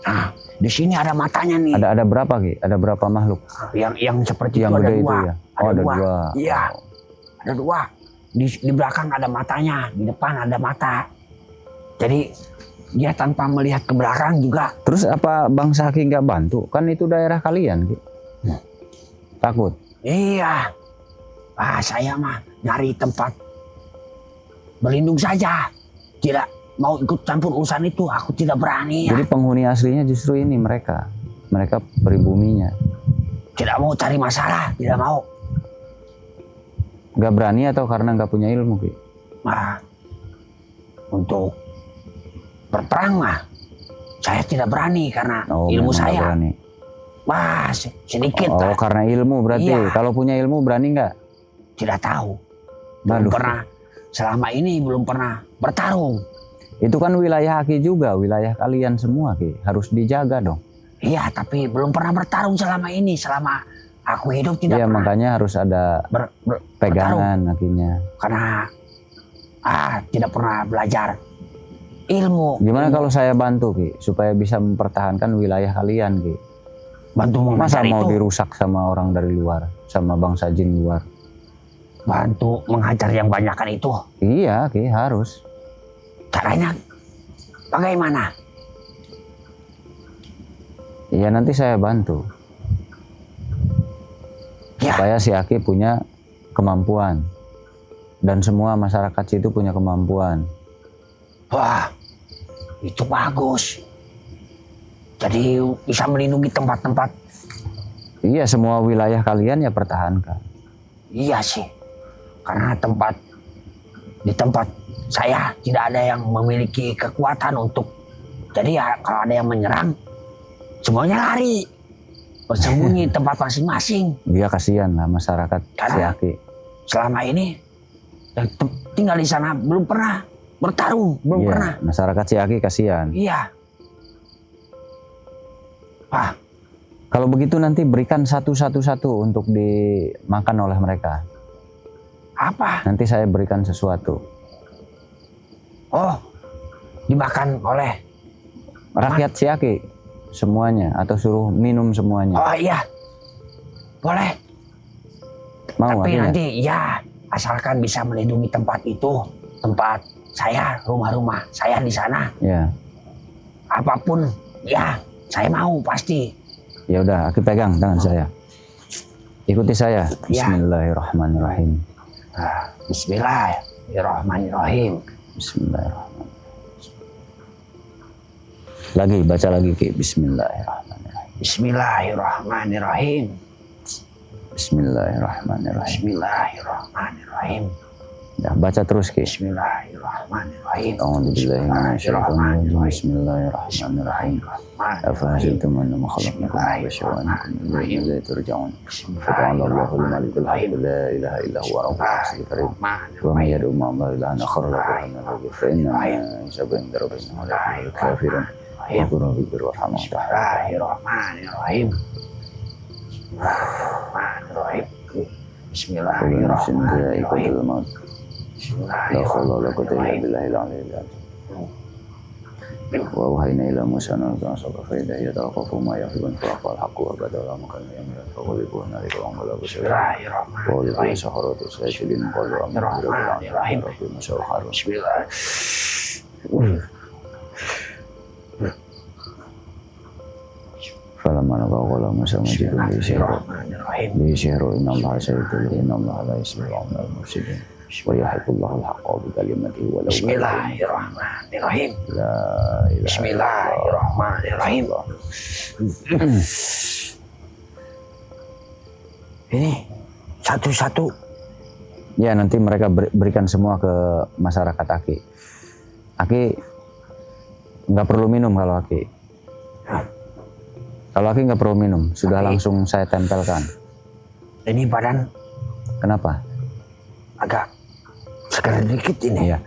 Nah, di sini ada matanya nih. Ada berapa, Ki? Ada berapa makhluk? Yang seperti Yang itu ada gede itu dua. ya? Oh, ada dua. Iya. Ada 2. Di belakang ada matanya, di depan ada mata. Jadi dia tanpa melihat ke belakang juga. Terus apa bangsa Ki nggak bantu? Kan itu daerah kalian, Ki. Takut? Iya. Ah, saya mah nyari tempat berlindung saja. Tidak mau ikut campur urusan itu. Aku tidak berani. Ya. Jadi penghuni aslinya justru ini mereka. Mereka pribuminya. Tidak mau cari masalah. Tidak mau. Nggak berani atau karena nggak punya ilmu, Ki? Nah, untuk berperang mah saya tidak berani karena Oh, ilmu memang nggak saya berani. wah sedikit Oh, lah. karena ilmu berarti. Iya. Kalau punya ilmu berani nggak? Tidak tahu. Belum Aduh. pernah. Selama ini belum pernah bertarung. Itu kan wilayah Ki juga, wilayah kalian semua, Ki. Harus dijaga dong. Iya, tapi belum pernah bertarung selama ini. Selama aku hidup tidak Iya, pernah makanya harus ada bertarung. pegangan akhirnya. Karena tidak pernah belajar ilmu. Gimana kalau saya bantu, Ki, supaya bisa mempertahankan wilayah kalian, Ki? Bantu Masa mengajar mau itu. dirusak sama orang dari luar, sama bangsa jin luar? Bantu menghajar yang banyakan itu. Iya, Ki, harus. Caranya bagaimana? Iya, nanti saya bantu. Ya. Supaya si Aki punya kemampuan. Dan semua masyarakat situ punya kemampuan. Wah, itu bagus. Jadi bisa melindungi tempat-tempat. Iya, semua wilayah kalian ya pertahankan. Iya sih. Karena di tempat saya tidak ada yang memiliki kekuatan untuk. Jadi ya kalau ada yang menyerang, semuanya lari. Bersembunyi tempat masing-masing. Dia kasihan lah masyarakat si Karena Aki. selama ini yang tinggal di sana belum pernah bertarung, belum Iya, pernah. masyarakat si Aki kasihan. Iya. Wah, Kalau begitu nanti berikan satu untuk dimakan oleh mereka. apa? Nanti saya berikan sesuatu. Oh, dimakan oleh. Rakyat si Aki semuanya atau suruh minum semuanya. Oh iya, boleh. Mau Tapi Aki ya? nanti ya, asalkan bisa melindungi tempat itu, tempat saya, rumah-rumah saya di sana. Ya. Apapun, ya, saya mau pasti. Ya udah, Aki pegang tangan saya. Ikuti saya. Ya. Bismillahirrahmanirrahim. Nah, Bismillahirrahmanirrahim. Bismillahirrahmanirrahim. Lagi baca lagi Ki. Bismillahirrahmanirrahim. Bismillahirrahmanirrahim. Bismillahirrahmanirrahim. Bismillahirrahmanirrahim. Ya, baca terus Ki. Bismillahirrahmanirrahim. A'udzubillahi minasyaitonir rajim. Bismillahirrahmanirrahim. Afahasitum annama khalaqnakum abashan wa antum ilayhi turja'un. Subhanallahul malikul haq la ilaha illa huwa rabbul karim. Wa may yad'u ma'a ilahan akhar la ilaha illa fa inna sab'in rabbina wa la kafirun. Wa qul rabbi irhamhum. Bismillahirrahmanirrahim. Bismillahirrahmanirrahim. Kullu nafsin dha'iqatul maut. La haula wa la quwwata illa Bismillahirrahmanirrahim. billahil aliyyil azim. Wa wahayna ila Musa an tasawwa fa idha yatawaqafu ma yahibun faqal haqqu wa badala ma kana yamran fa qulibu nalika wa la busira. Wa li saharatu sayyidin qalu Bismillahirrahmanirrahim. rabbi musakhkhar. Bismillah. Falamma qala Musa majidun bi sihru Bismillahirrahmanirrahim. bi sihru inna allaha sayyidul inna allaha la yusbihu al mufsidin wa yahiqullahu al haqqa bi kalimatihi wa la Bismillahirrahmanirrahim. ilaha illa Bismillahirrahmanirrahim. Ini satu-satu. Ya, nanti mereka berikan semua ke masyarakat Aki. Aki nggak perlu minum kalau Aki. Kalau Aki nggak perlu minum, sudah Aki. langsung saya tempelkan. Ini badan Kenapa? agak segar dikit ini. Iya.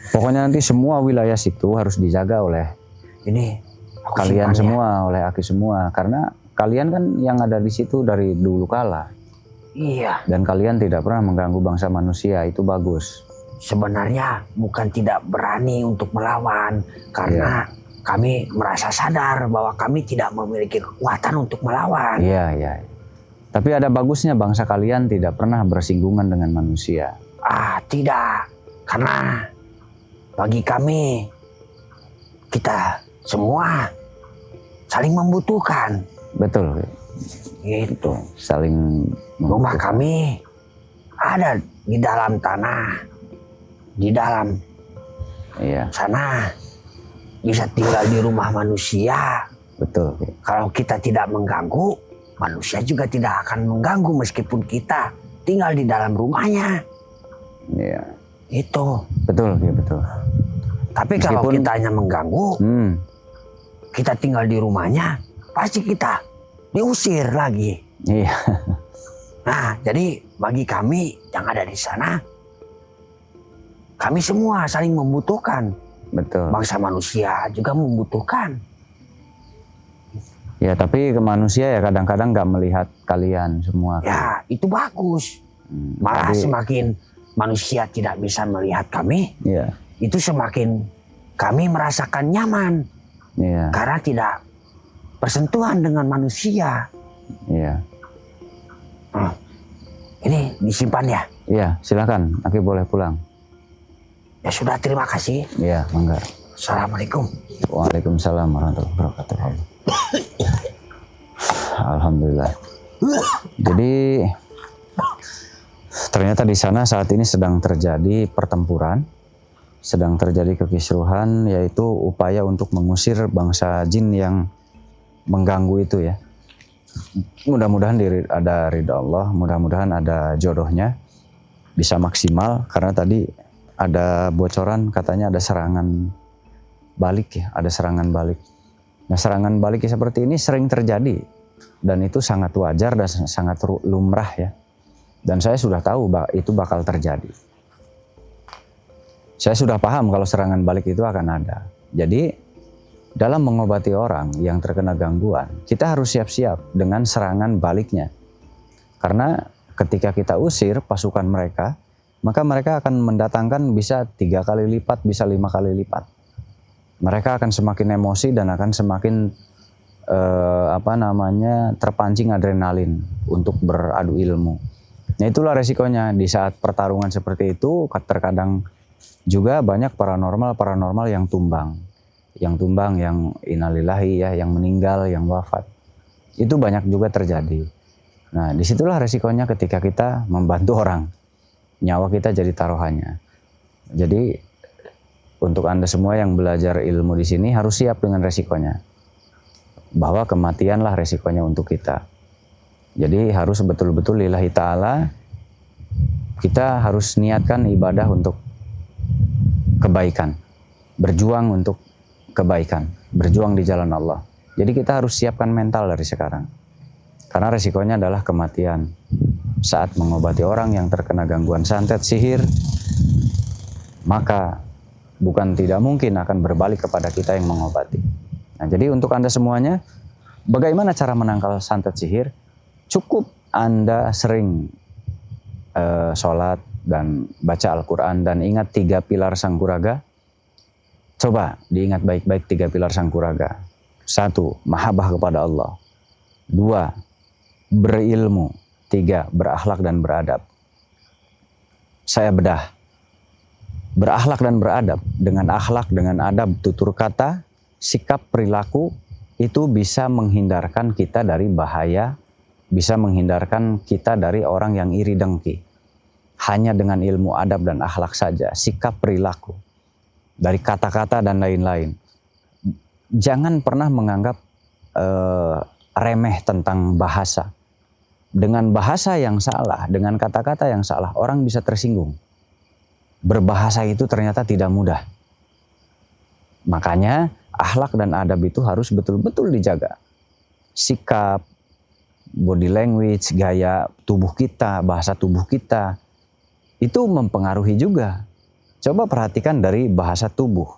Pokoknya nanti semua wilayah situ harus dijaga oleh Ini aku kalian simpan ya. semua, oleh Aki semua. Karena kalian kan yang ada di situ dari dulu kala. Iya, Dan kalian tidak pernah mengganggu bangsa manusia, itu bagus. sebenarnya bukan tidak berani untuk melawan karena kami merasa sadar bahwa kami tidak memiliki kekuatan untuk melawan. Iya, iya. Tapi ada bagusnya bangsa kalian tidak pernah bersinggungan dengan manusia. Ah, tidak. Karena bagi kami, kita semua saling membutuhkan. Betul. Gitu. Saling Rumah membutuhkan. kami ada di dalam tanah. Di dalam Iya, sana bisa tinggal di rumah manusia. betul. Kalau kita tidak mengganggu, manusia juga tidak akan mengganggu meskipun kita tinggal di dalam rumahnya. Iya, Itu. betul, ya, betul. Tapi kalau Meskipun- kita hanya mengganggu, kita tinggal di rumahnya, pasti kita diusir lagi. Iya, Nah, jadi bagi kami yang ada di sana, kami semua saling membutuhkan. betul. Bangsa manusia juga membutuhkan. Ya, tapi ke manusia ya kadang-kadang nggak melihat kalian semua. Ya, itu bagus. Malah tapi- semakin manusia tidak bisa melihat kami, Iya, itu semakin kami merasakan nyaman. iya, Karena tidak bersentuhan dengan manusia. iya. Ini disimpan ya. Iya, silakan. Aki boleh pulang. Ya sudah, terima kasih. Iya, mangga. Assalamualaikum. Waalaikumsalam warahmatullahi wabarakatuh. Alhamdulillah. Jadi ternyata di sana saat ini sedang terjadi pertempuran, sedang terjadi kekisruhan, yaitu upaya untuk mengusir bangsa jin yang mengganggu itu ya. Mudah-mudahan ada ridha Allah, mudah-mudahan ada jodohnya, bisa maksimal karena tadi ada bocoran katanya ada serangan balik ya, ada serangan balik. Nah, serangan balik seperti ini sering terjadi dan itu sangat wajar dan sangat lumrah ya. Dan saya sudah tahu itu bakal terjadi. Saya sudah paham kalau serangan balik itu akan ada. Jadi dalam mengobati orang yang terkena gangguan, kita harus siap-siap dengan serangan baliknya. Karena ketika kita usir pasukan mereka, maka mereka akan mendatangkan bisa 3 kali lipat, bisa 5 kali lipat. Mereka akan semakin emosi dan akan semakin terpancing adrenalin untuk beradu ilmu. Nah, itulah resikonya di saat pertarungan seperti itu. Terkadang juga banyak paranormal yang tumbang, yang innalillahi ya, yang meninggal, yang wafat. Itu banyak juga terjadi. Nah, disitulah resikonya ketika kita membantu orang. Nyawa kita jadi taruhannya. Jadi untuk Anda semua yang belajar ilmu di sini harus siap dengan resikonya. Bahwa kematianlah resikonya untuk kita. Jadi harus betul-betul lillahi ta'ala, kita harus niatkan ibadah untuk kebaikan. Berjuang untuk kebaikan. Berjuang di jalan Allah. Jadi kita harus siapkan mental dari sekarang. Karena resikonya adalah kematian. Saat mengobati orang yang terkena gangguan santet sihir, maka bukan tidak mungkin akan berbalik kepada kita yang mengobati. Nah, jadi untuk Anda semuanya, bagaimana cara menangkal santet sihir? Cukup Anda sering sholat dan baca Al-Quran dan ingat 3 pilar Sangkuraga. Coba diingat baik-baik 3 pilar Sangkuraga. 1. Mahabbah kepada Allah. 2. Berilmu. 3. Berakhlak dan beradab. Saya bedah. Berakhlak dan beradab. Dengan akhlak, dengan adab, tutur kata, sikap, perilaku, itu bisa menghindarkan kita dari bahaya, bisa menghindarkan kita dari orang yang iri dengki. Hanya dengan ilmu adab dan akhlak saja, sikap, perilaku, dari kata-kata dan lain-lain. Jangan pernah menganggap remeh tentang bahasa. Dengan bahasa yang salah, dengan kata-kata yang salah, orang bisa tersinggung. Berbahasa itu ternyata tidak mudah. Makanya akhlak dan adab itu harus betul-betul dijaga. Sikap, body language, gaya tubuh kita, bahasa tubuh kita, itu mempengaruhi juga. Coba perhatikan dari bahasa tubuh.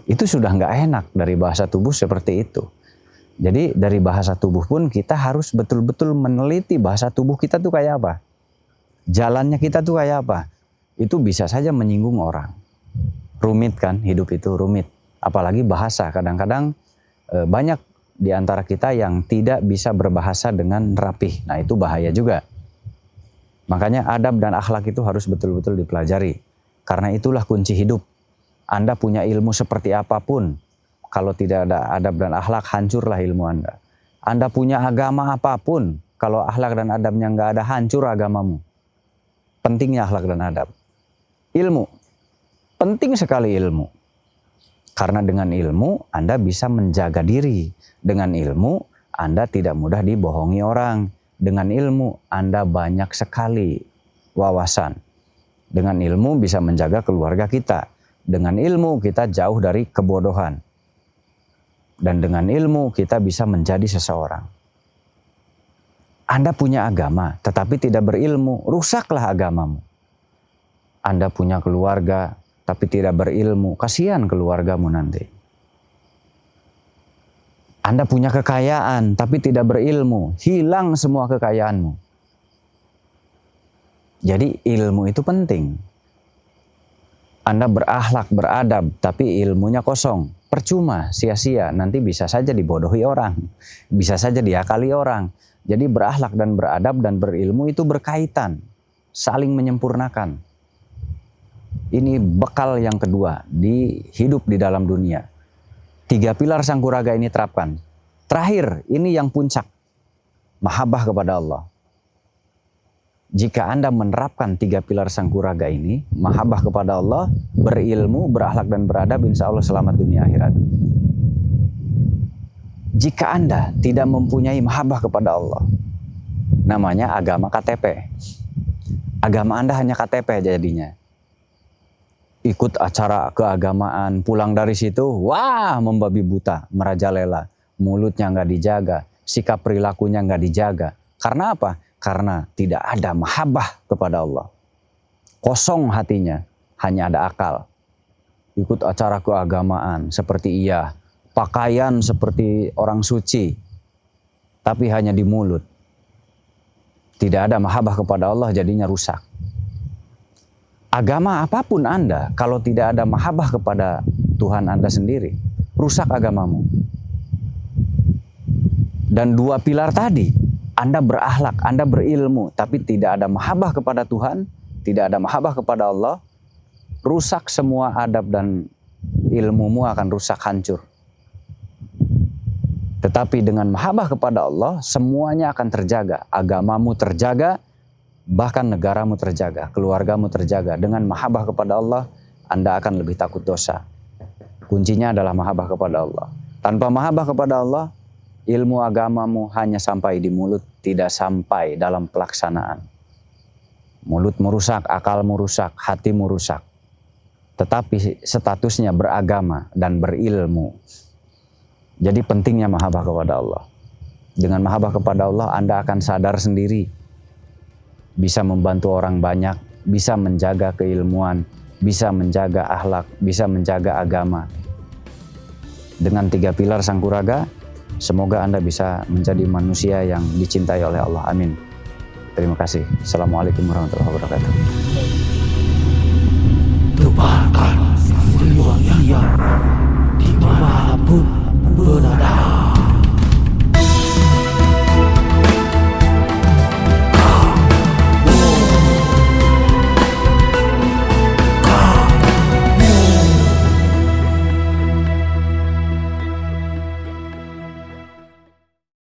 Itu sudah nggak enak dari bahasa tubuh seperti itu. Jadi dari bahasa tubuh pun kita harus betul-betul meneliti bahasa tubuh kita tuh kayak apa. Jalannya kita tuh kayak apa. Itu bisa saja menyinggung orang. Rumit kan, hidup itu rumit. Apalagi bahasa. Kadang-kadang banyak di antara kita yang tidak bisa berbahasa dengan rapih. Nah, itu bahaya juga. Makanya adab dan akhlak itu harus betul-betul dipelajari. Karena itulah kunci hidup. Anda punya ilmu seperti apapun, kalau tidak ada adab dan akhlak, hancurlah ilmu Anda. Anda punya agama apapun, kalau akhlak dan adabnya nggak ada, hancur agamamu. Pentingnya akhlak dan adab. Ilmu. Penting sekali ilmu. Karena dengan ilmu, Anda bisa menjaga diri. Dengan ilmu, Anda tidak mudah dibohongi orang. Dengan ilmu, Anda banyak sekali wawasan. Dengan ilmu bisa menjaga keluarga kita. Dengan ilmu kita jauh dari kebodohan. Dan dengan ilmu kita bisa menjadi seseorang. Anda punya agama tetapi tidak berilmu, rusaklah agamamu. Anda punya keluarga tapi tidak berilmu, kasihan keluargamu nanti. Anda punya kekayaan tapi tidak berilmu, hilang semua kekayaanmu. Jadi ilmu itu penting. Anda berakhlak, beradab, tapi ilmunya kosong. Percuma, sia-sia, nanti bisa saja dibodohi orang. Bisa saja diakali orang. Jadi berakhlak dan beradab dan berilmu itu berkaitan. Saling menyempurnakan. Ini bekal yang kedua di hidup di dalam dunia. 3 pilar Sangkuraga ini terapkan. Terakhir, ini yang puncak. Mahabbah kepada Allah. Jika Anda menerapkan 3 pilar Sangkuraga ini, mahabbah kepada Allah, berilmu, berakhlak dan beradab, insya Allah selamat dunia akhirat. Jika Anda tidak mempunyai mahabbah kepada Allah, namanya agama KTP. Agama Anda hanya KTP jadinya. Ikut acara keagamaan, pulang dari situ, wah membabi buta, merajalela. Mulutnya nggak dijaga, sikap perilakunya nggak dijaga. Karena apa? Karena tidak ada mahabbah kepada Allah. kosong hatinya, hanya ada akal. Ikut acara keagamaan seperti iya, pakaian seperti orang suci, tapi hanya di mulut. Tidak ada mahabbah kepada Allah, jadinya rusak. Agama apapun Anda, kalau tidak ada mahabbah kepada Tuhan Anda sendiri, rusak agamamu. Dan dua pilar tadi, Anda berakhlak, Anda berilmu, tapi tidak ada mahabbah kepada Tuhan, tidak ada mahabbah kepada Allah, rusak semua adab dan ilmumu akan rusak, hancur. Tetapi dengan mahabbah kepada Allah, semuanya akan terjaga. Agamamu terjaga, bahkan negaramu terjaga, keluargamu terjaga. Dengan mahabbah kepada Allah, Anda akan lebih takut dosa. Kuncinya adalah mahabbah kepada Allah. Tanpa mahabbah kepada Allah, ilmu agamamu hanya sampai di mulut, tidak sampai dalam pelaksanaan. Mulutmu rusak, akalmu rusak, hatimu rusak. Tetapi statusnya beragama dan berilmu. Jadi pentingnya mahabbah kepada Allah. Dengan mahabbah kepada Allah, Anda akan sadar sendiri. Bisa membantu orang banyak, bisa menjaga keilmuan, bisa menjaga akhlak, bisa menjaga agama. Dengan 3 pilar Sangkuraga, semoga Anda bisa menjadi manusia yang dicintai oleh Allah. Amin. Terima kasih. Assalamualaikum warahmatullahi wabarakatuh. Tebarkan mulia dimanapun berada.